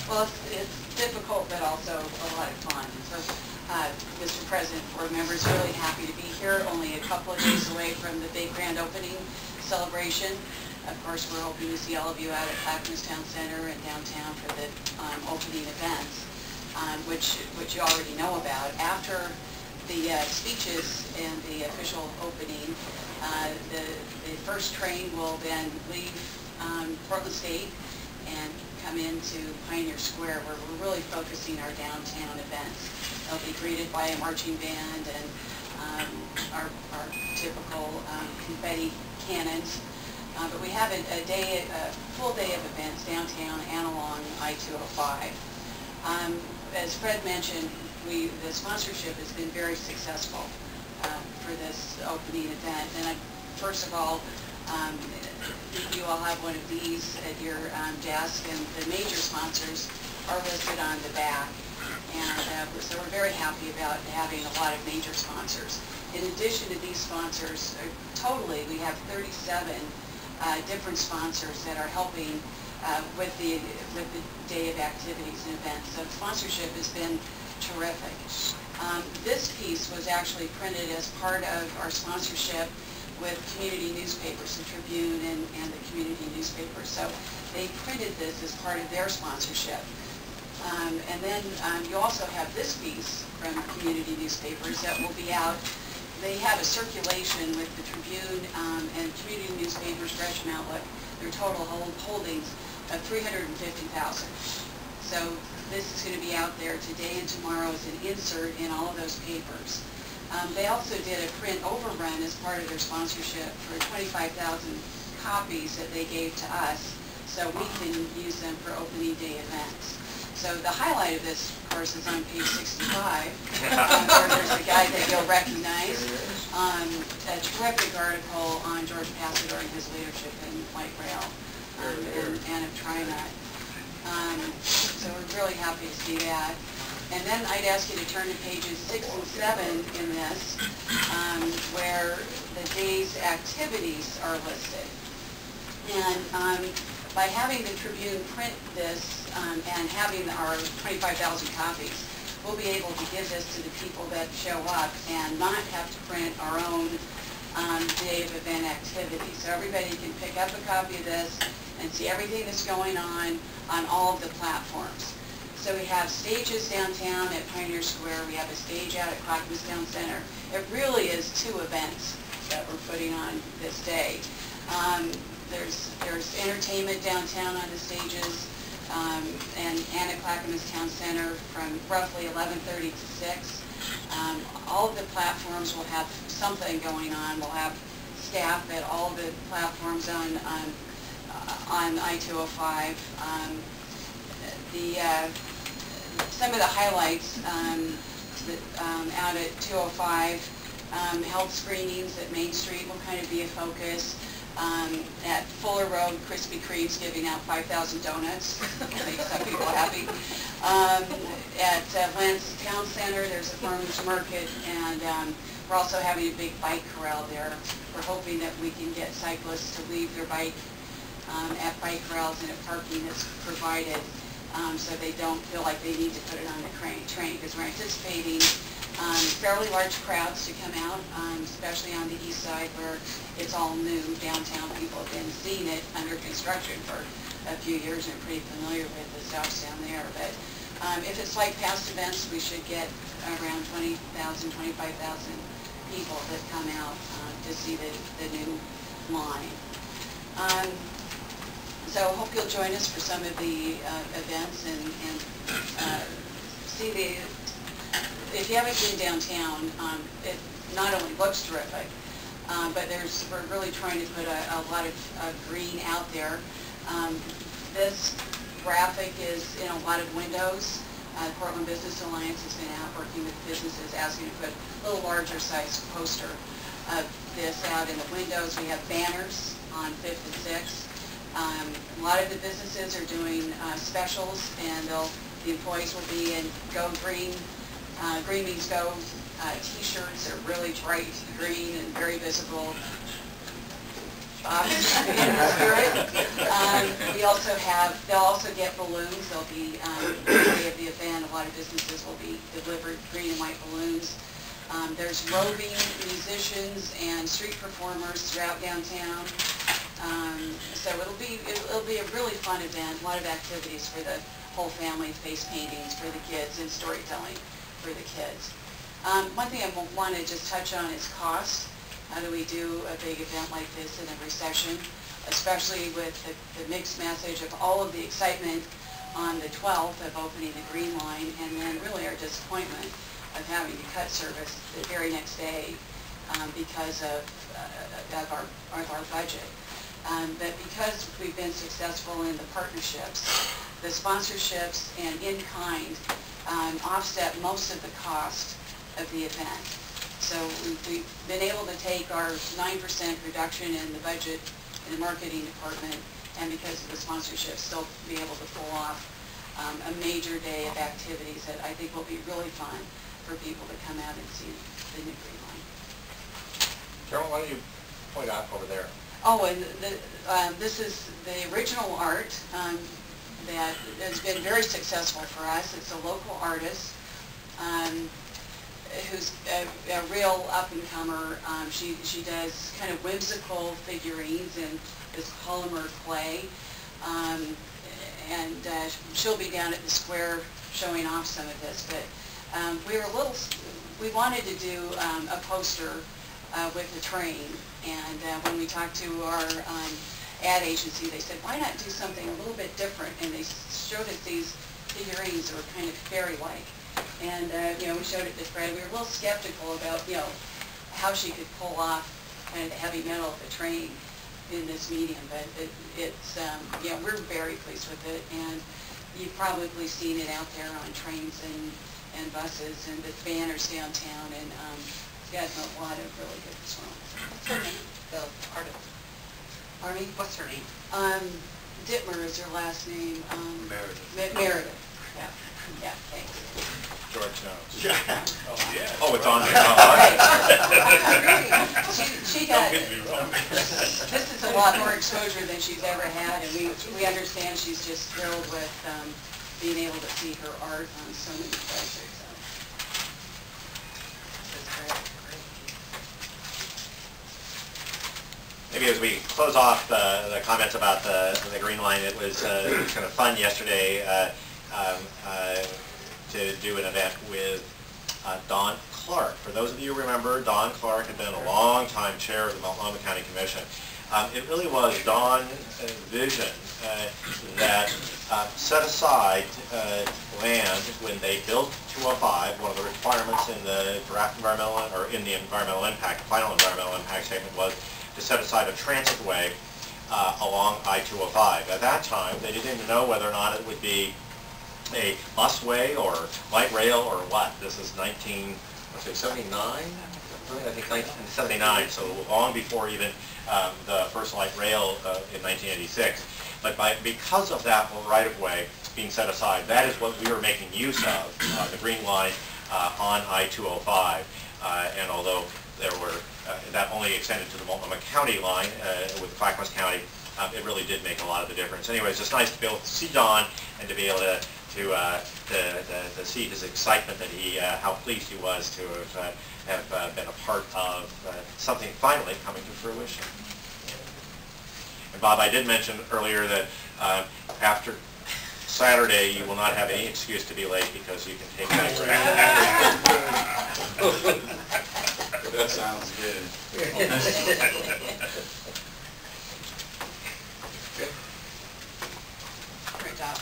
Well, it's difficult, but also a lot of fun. So, Mr. President, board members, really happy to be here. Only a couple of days away from the big grand opening celebration. Of course, we're hoping to see all of you out at Clackamas Town Center and downtown for the opening events, which you already know about. After the speeches and the official opening, the first train will then leave Portland State and come into Pioneer Square, where we're really focusing our downtown events. They'll be greeted by a marching band and our typical confetti cannons. But we have a full day of events downtown and along I-205. As Fred mentioned, the sponsorship has been very successful for this opening event. And first of all, you all have one of these at your desk, and the major sponsors are listed on the back. And so we're very happy about having a lot of major sponsors. In addition to these sponsors, totally we have 37 different sponsors that are helping with the day of activities and events. So sponsorship has been terrific. This piece was actually printed as part of our sponsorship with community newspapers, the Tribune and the community newspapers. So they printed this as part of their sponsorship. And then you also have this piece from community newspapers that will be out. They have a circulation with the Tribune and community newspapers, Gresham Outlook, their total holdings of 350,000. So this is going to be out there today and tomorrow as an insert in all of those papers. They also did a print overrun as part of their sponsorship for 25,000 copies that they gave to us, so we can use them for opening day events. So the highlight of this, of course, is on page 65, where there's a guy that you'll recognize, a terrific article on George Passador and his leadership in light rail and of TriMet. So we're really happy to see that. And then I'd ask you to turn to pages 6 and 7 in this, where the day's activities are listed. And by having the Tribune print this and having our 25,000 copies, we'll be able to give this to the people that show up and not have to print our own day of event activities. So everybody can pick up a copy of this and see everything that's going on all of the platforms. So we have stages downtown at Pioneer Square. We have a stage out at Clackamas Town Center. It really is 2 events that we're putting on this day. There's entertainment downtown on the stages and at Clackamas Town Center from roughly 11:30 to 6. All of the platforms will have something going on. We'll have staff at all the platforms on I-205. Some of the highlights out at 205, health screenings at Main Street will kind of be a focus. At Fuller Road, Krispy Kreme's giving out 5,000 donuts. Make some people happy. At Lance Town Center, there's a farmers market, and we're also having a big bike corral there. We're hoping that we can get cyclists to leave their bike at bike corrals and at parking that's provided, so they don't feel like they need to put it on the train, because we're anticipating fairly large crowds to come out, especially on the east side where it's all new downtown. People have been seeing it under construction for a few years and are pretty familiar with the stuff down there. But if it's like past events, we should get around 20,000, 25,000 people that come out to see the new line. So I hope you'll join us for some of the events and see the. If you haven't been downtown, it not only looks terrific, but we're really trying to put a lot of green out there. This graphic is in a lot of windows. Portland Business Alliance has been out working with businesses, asking to put a little larger size poster of this out in the windows. We have banners on 5th and 6th. A lot of the businesses are doing specials, and the employees will be in Go Green. Green means go. T-shirts are really bright green and very visible. obviously, in the spirit. They'll also get balloons. There'll be, the day of the event, a lot of businesses will be delivered green and white balloons. There's roving musicians and street performers throughout downtown. So it'll be a really fun event, a lot of activities for the whole family, face paintings for the kids and storytelling for the kids. One thing I want to just touch on is cost. How do we do a big event like this in a recession, especially with the mixed message of all of the excitement on the 12th of opening the Green Line, and then really our disappointment of having to cut service the very next day because of our budget. But because we've been successful in the partnerships, the sponsorships and in-kind offset most of the cost of the event. So we've been able to take our 9% reduction in the budget in the marketing department, and because of the sponsorship, still be able to pull off a major day of activities that I think will be really fun for people to come out and see the new Green Line. Carol, why don't you point out over there? Oh, and this is the original art that has been very successful for us. It's a local artist who's a real up-and-comer. She does kind of whimsical figurines in this polymer clay, and she'll be down at the square showing off some of this. But we wanted to do a poster with the train, and when we talked to our ad agency, they said, why not do something a little bit different? And they showed us these figurines that were kind of fairy-like. And, we showed it to Fred. We were a little skeptical about, how she could pull off kind of the heavy metal of the train in this medium. But we're very pleased with it. And you've probably seen it out there on trains and buses and the banners downtown. And it's got a lot of really good response. What's her name? The artist. Army? What's her name? Dittmer is her last name. Meredith. Meredith. Yeah. Yeah, thanks. George knows. Yeah. Oh, yeah. Oh, it's on there. She got, Don't get me wrong. this is a lot more exposure than she's ever had, and we understand she's just thrilled with being able to see her art on so many places. So. That's great. Maybe as we close off the comments about the Green Line, it was kind of fun yesterday to do an event with Don Clark. For those of you who remember, Don Clark had been a long-time chair of the Multnomah County Commission. It really was Don's vision that set aside land when they built 205. One of the requirements in the draft environmental, or in the environmental impact, final environmental impact statement, was to set aside a transitway along I-205. At that time, they didn't even know whether or not it would be a busway or light rail or what. This is 1979? I think 1979, so long before even the first light rail in 1986. But because of that right-of-way being set aside, that is what we were making use of, the Green Line on I-205. And although there were, that only extended to the Multnomah County line with Clackamas County, it really did make a lot of the difference. Anyway, it's just nice to be able to see Don and to be able to see his excitement that how pleased he was to have been a part of something finally coming to fruition. And Bob, I did mention earlier that after Saturday you will not have any excuse to be late because you can take that break. That sounds good. Great job.